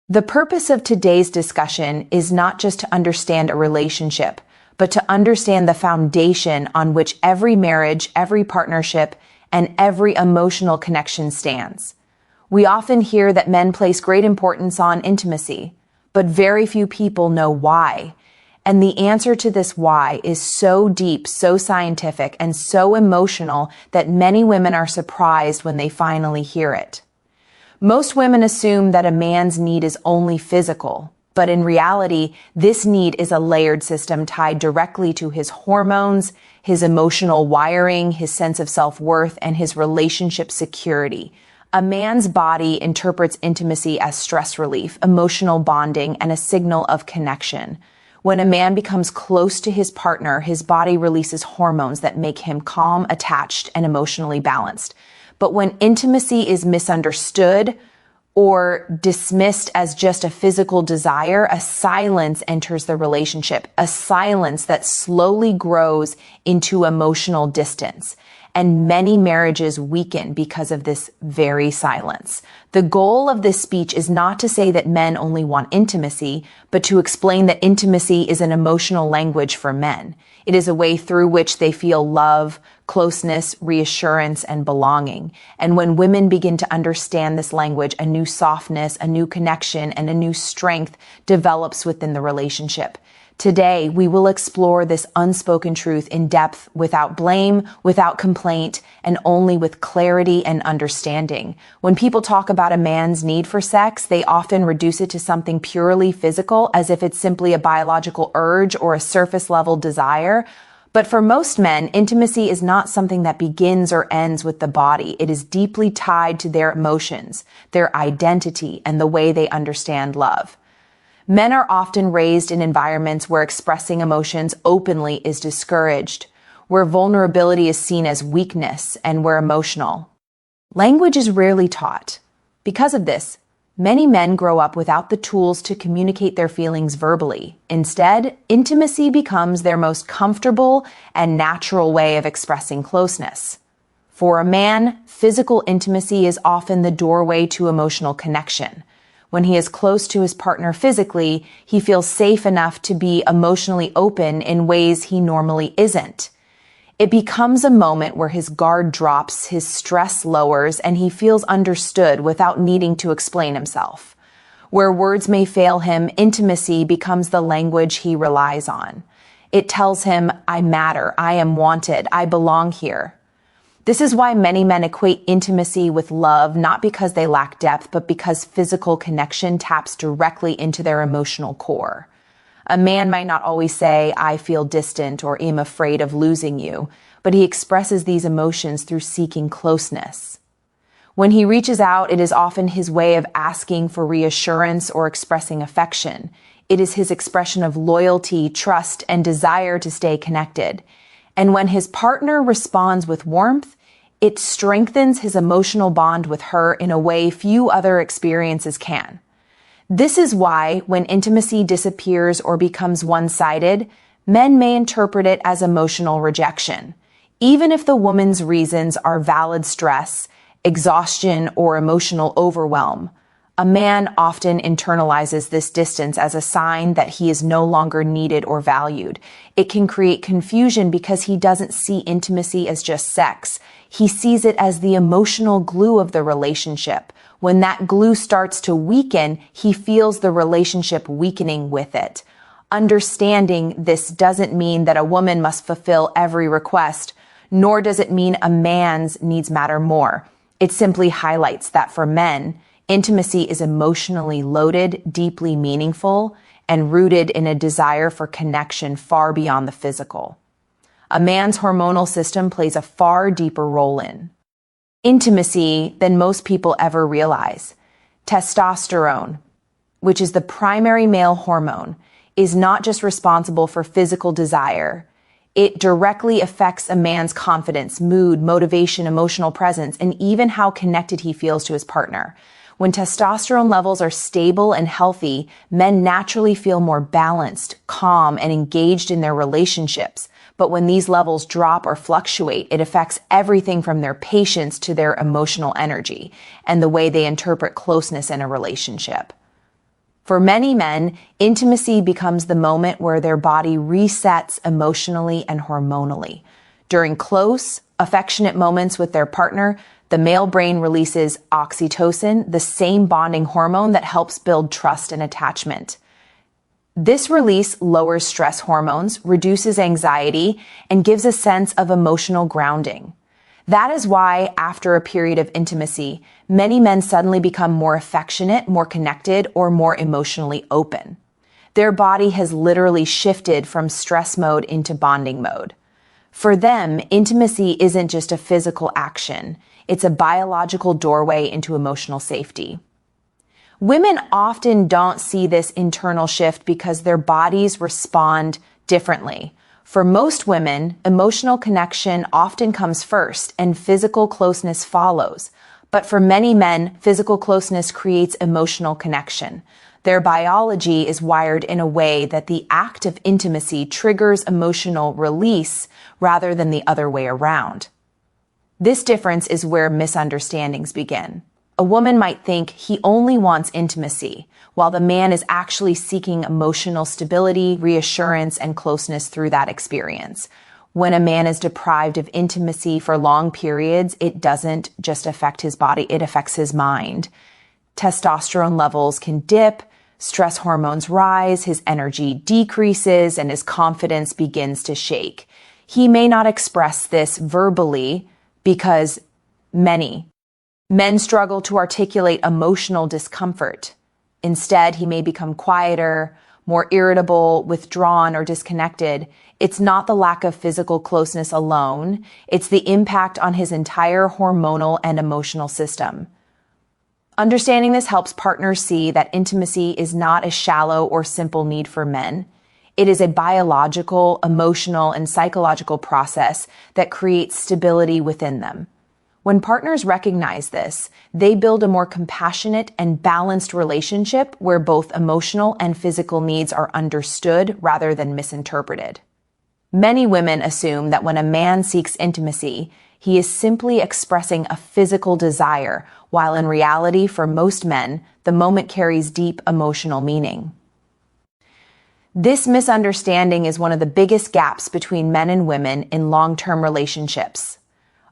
The purpose of today's discussion is not just to understand a relationship, but to understand the foundation on which every marriage, every partnership, and every emotional connection stands. We often hear that men place great importance on intimacy, but very few people know why. And the answer to this why is so deep, so scientific, and so emotional that many women are surprised when they finally hear it. Most women assume that a man's need is only physical, but in reality, this need is a layered system tied directly to his hormones, his emotional wiring, his sense of self-worth, and his relationship security. A man's body interprets intimacy as stress relief, emotional bonding, and a signal of connection. When a man becomes close to his partner, his body releases hormones that make him calm, attached, and emotionally balanced. But when intimacy is misunderstood or dismissed as just a physical desire, a silence enters the relationship, a silence that slowly grows into emotional distance. And many marriages weaken because of this very silence. The goal of this speech is not to say that men only want intimacy, but to explain that intimacy is an emotional language for men. It is a way through which they feel love, closeness, reassurance, and belonging. And when women begin to understand this language, a new softness, a new connection, and a new strength develops within the relationship. Today, we will explore this unspoken truth in depth, without blame, without complaint, and only with clarity and understanding. When people talk about a man's need for sex, they often reduce it to something purely physical, as if it's simply a biological urge or a surface-level desire. But for most men, intimacy is not something that begins or ends with the body. It is deeply tied to their emotions, their identity, and the way they understand love. Men are often raised in environments where expressing emotions openly is discouraged, where vulnerability is seen as weakness, and where emotional language is rarely taught. Because of this, many men grow up without the tools to communicate their feelings verbally. Instead, intimacy becomes their most comfortable and natural way of expressing closeness. For a man, physical intimacy is often the doorway to emotional connection. When he is close to his partner physically, he feels safe enough to be emotionally open in ways he normally isn't. It becomes a moment where his guard drops, his stress lowers, and he feels understood without needing to explain himself. Where words may fail him, intimacy becomes the language he relies on. It tells him, I matter, I am wanted, I belong here. This is why many men equate intimacy with love, not because they lack depth, but because physical connection taps directly into their emotional core. A man might not always say, I feel distant or am afraid of losing you, but he expresses these emotions through seeking closeness. When he reaches out, it is often his way of asking for reassurance or expressing affection. It is his expression of loyalty, trust, and desire to stay connected. And when his partner responds with warmth, it strengthens his emotional bond with her in a way few other experiences can. This is why, when intimacy disappears or becomes one-sided, men may interpret it as emotional rejection. Even if the woman's reasons are valid stress, exhaustion, or emotional overwhelm, a man often internalizes this distance as a sign that he is no longer needed or valued. It can create confusion because he doesn't see intimacy as just sex. He sees it as the emotional glue of the relationship. When that glue starts to weaken, he feels the relationship weakening with it. Understanding this doesn't mean that a woman must fulfill every request, nor does it mean a man's needs matter more. It simply highlights that for men, intimacy is emotionally loaded, deeply meaningful, and rooted in a desire for connection far beyond the physical. A man's hormonal system plays a far deeper role in intimacy than most people ever realize. Testosterone, which is the primary male hormone, is not just responsible for physical desire. It directly affects a man's confidence, mood, motivation, emotional presence, and even how connected he feels to his partner. When testosterone levels are stable and healthy, men naturally feel more balanced, calm, and engaged in their relationships. But when these levels drop or fluctuate, it affects everything from their patience to their emotional energy and the way they interpret closeness in a relationship. For many men, intimacy becomes the moment where their body resets emotionally and hormonally. During close, affectionate moments with their partner, the male brain releases oxytocin, the same bonding hormone that helps build trust and attachment. This release lowers stress hormones, reduces anxiety, and gives a sense of emotional grounding. That is why, after a period of intimacy, many men suddenly become more affectionate, more connected, or more emotionally open. Their body has literally shifted from stress mode into bonding mode. For them, intimacy isn't just a physical action. It's a biological doorway into emotional safety. Women often don't see this internal shift because their bodies respond differently. For most women, emotional connection often comes first and physical closeness follows. But for many men, physical closeness creates emotional connection. Their biology is wired in a way that the act of intimacy triggers emotional release rather than the other way around. This difference is where misunderstandings begin. A woman might think he only wants intimacy, while the man is actually seeking emotional stability, reassurance, and closeness through that experience. When a man is deprived of intimacy for long periods, it doesn't just affect his body, it affects his mind. Testosterone levels can dip, stress hormones rise, his energy decreases, and his confidence begins to shake. He may not express this verbally because many men struggle to articulate emotional discomfort. Instead, he may become quieter, more irritable, withdrawn, or disconnected. It's not the lack of physical closeness alone. It's the impact on his entire hormonal and emotional system. Understanding this helps partners see that intimacy is not a shallow or simple need for men. It is a biological, emotional, and psychological process that creates stability within them. When partners recognize this, they build a more compassionate and balanced relationship where both emotional and physical needs are understood rather than misinterpreted. Many women assume that when a man seeks intimacy, he is simply expressing a physical desire, while in reality, for most men, the moment carries deep emotional meaning. This misunderstanding is one of the biggest gaps between men and women in long-term relationships.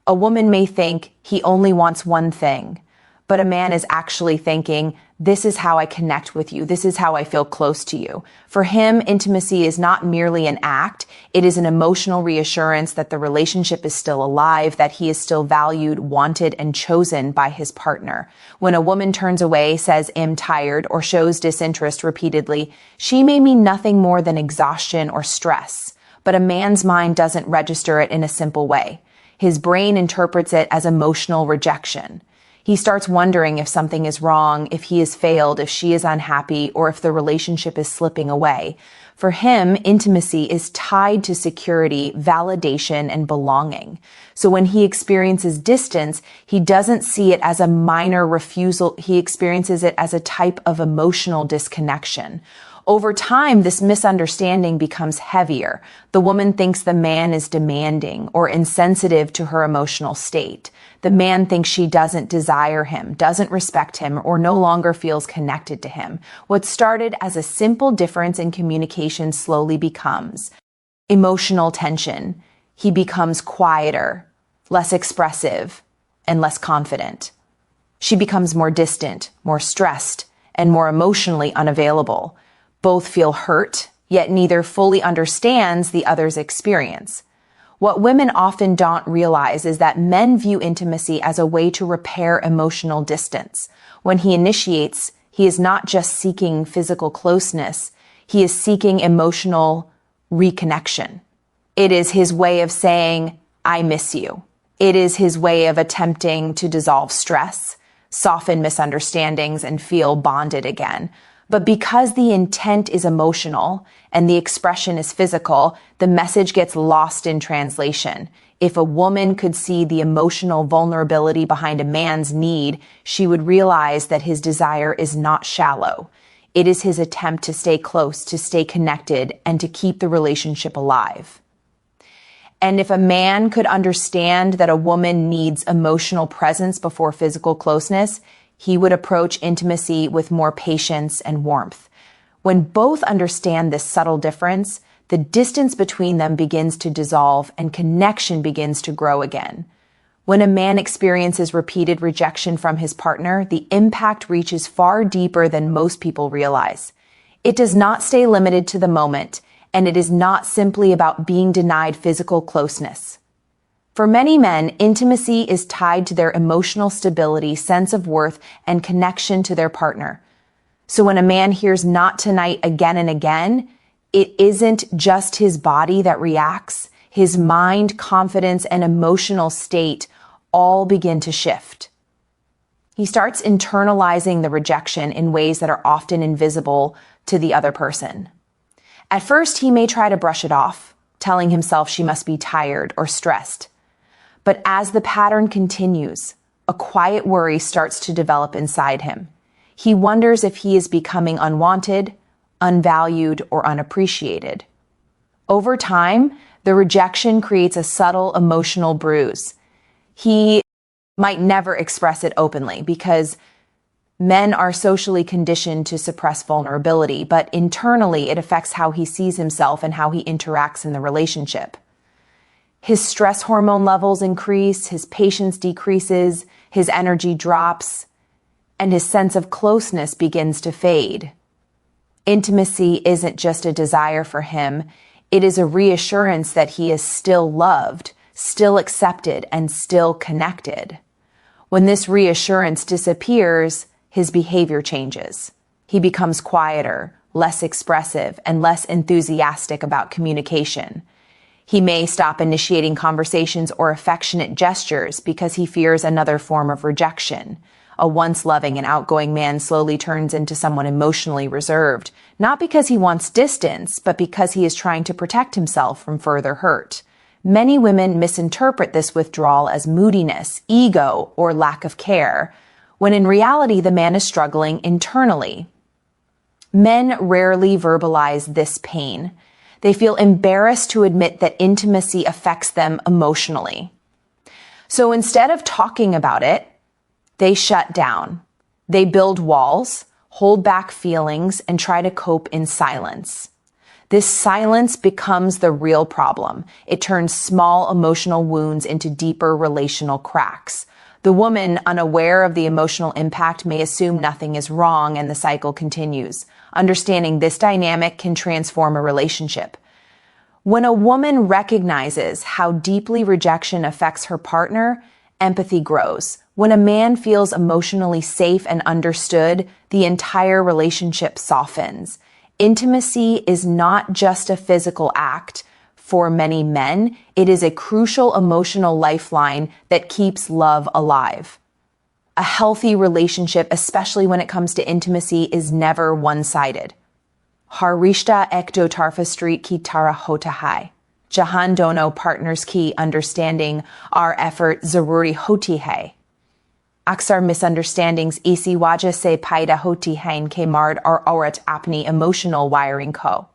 A woman may think he only wants one thing, but a man is actually thinking, this is how I connect with you. This is how I feel close to you. For him, intimacy is not merely an act. It is an emotional reassurance that the relationship is still alive, that he is still valued, wanted, and chosen by his partner. When a woman turns away, says, I'm tired, or shows disinterest repeatedly, she may mean nothing more than exhaustion or stress. But a man's mind doesn't register it in a simple way. His brain interprets it as emotional rejection. He starts wondering if something is wrong, if he has failed, if she is unhappy, or if the relationship is slipping away. For him, intimacy is tied to security, validation, and belonging. So when he experiences distance, he doesn't see it as a minor refusal. He experiences it as a type of emotional disconnection. Over time, this misunderstanding becomes heavier. The woman thinks the man is demanding or insensitive to her emotional state. The man thinks she doesn't desire him, doesn't respect him, or no longer feels connected to him. What started as a simple difference in communication slowly becomes emotional tension. He becomes quieter, less expressive, and less confident. She becomes more distant, more stressed, and more emotionally unavailable. Both feel hurt, yet neither fully understands the other's experience. What women often don't realize is that men view intimacy as a way to repair emotional distance. When he initiates, he is not just seeking physical closeness, he is seeking emotional reconnection. It is his way of saying, I miss you. It is his way of attempting to dissolve stress, soften misunderstandings, and feel bonded again. But because the intent is emotional and the expression is physical, the message gets lost in translation. If a woman could see the emotional vulnerability behind a man's need, she would realize that his desire is not shallow. It is his attempt to stay close, to stay connected, and to keep the relationship alive. And if a man could understand that a woman needs emotional presence before physical closeness, He would approach intimacy with more patience and warmth. When both understand this subtle difference, the distance between them begins to dissolve and connection begins to grow again. When a man experiences repeated rejection from his partner, the impact reaches far deeper than most people realize. It does not stay limited to the moment, and it is not simply about being denied physical closeness. For many men, intimacy is tied to their emotional stability, sense of worth, and connection to their partner. So when a man hears "not tonight" again and again, it isn't just his body that reacts. His mind, confidence, and emotional state all begin to shift. He starts internalizing the rejection in ways that are often invisible to the other person. At first, he may try to brush it off, telling himself she must be tired or stressed. But as the pattern continues, a quiet worry starts to develop inside him. He wonders if he is becoming unwanted, unvalued, or unappreciated. Over time, the rejection creates a subtle emotional bruise. He might never express it openly because men are socially conditioned to suppress vulnerability, but internally it affects how he sees himself and how he interacts in the relationship. His stress hormone levels increase, his patience decreases, his energy drops, and his sense of closeness begins to fade. Intimacy isn't just a desire for him, it is a reassurance that he is still loved, still accepted, and still connected. When this reassurance disappears, his behavior changes. He becomes quieter, less expressive, and less enthusiastic about communication. He may stop initiating conversations or affectionate gestures because he fears another form of rejection. A once loving and outgoing man slowly turns into someone emotionally reserved, not because he wants distance, but because he is trying to protect himself from further hurt. Many women misinterpret this withdrawal as moodiness, ego, or lack of care, when in reality the man is struggling internally. Men rarely verbalize this pain. They feel embarrassed to admit that intimacy affects them emotionally. So instead of talking about it, they shut down. They build walls, hold back feelings, and try to cope in silence. This silence becomes the real problem. It turns small emotional wounds into deeper relational cracks. The woman, unaware of the emotional impact, may assume nothing is wrong and the cycle continues. Understanding this dynamic can transform a relationship. When a woman recognizes how deeply rejection affects her partner, empathy grows. When a man feels emotionally safe and understood, the entire relationship softens. Intimacy is not just a physical act. For many men, it is a crucial emotional lifeline that keeps love alive. A healthy relationship, especially when it comes to intimacy, is never one-sided. Harishta ek do tarfa street ki tara hota hai. Jahan dono partners ki understanding our effort zaruri hoti hai. Aksar misunderstandings isi wajah se paida hoti hain ke mard or aurat apni emotional wiring ko.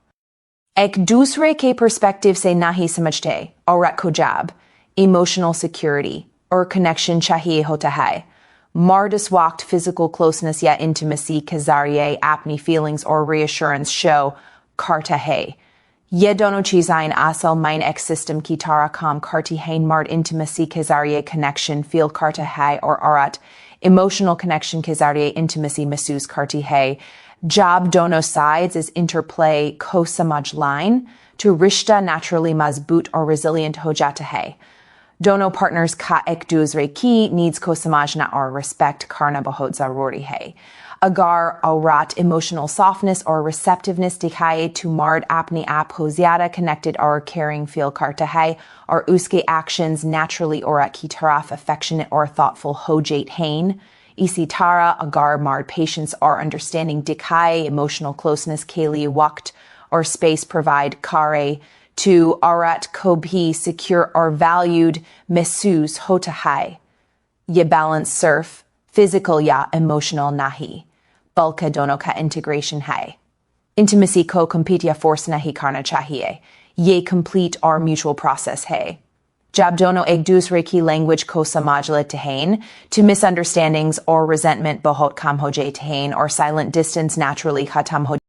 Ek dusre ke perspective se nahi samajte, aurat ko jab, emotional security, or connection chahiye hota hai. Mardus walked physical closeness ya intimacy ke zariye apni feelings or reassurance show karta hai. Ye dono chizain asal mine ek system ki tara kam karti hain mard intimacy ke zariye connection feel karta hai or aurat emotional connection ke zariye intimacy masus karti hai. Job dono sides is interplay ko samaj line to rishta naturally mazboot or resilient ho jata hai. Dono partners ka ek duzre ki needs ko samajna or respect karna bahot zaruri hai. Agar aurat emotional softness or receptiveness dikhaye to mard apni ap ho zyada connected or caring feel karta hai or uske actions naturally aurat ki taraf affectionate or thoughtful ho jate hain. Isi tara agar mard patience or understanding dikhaye emotional closeness keli waqt or space provide kare to aurat kobhi secure or valued mesus hota hai. Ye balance surf physical ya emotional nahi. Balka dono ka integration hai. Intimacy ko compete ya force nahi karna chahiye. Ye complete our mutual process hai. Jab dono ek dusre ki language ko samajla tahain, to misunderstandings or resentment bahut kam ho jay tahain, or silent distance naturally khatam ho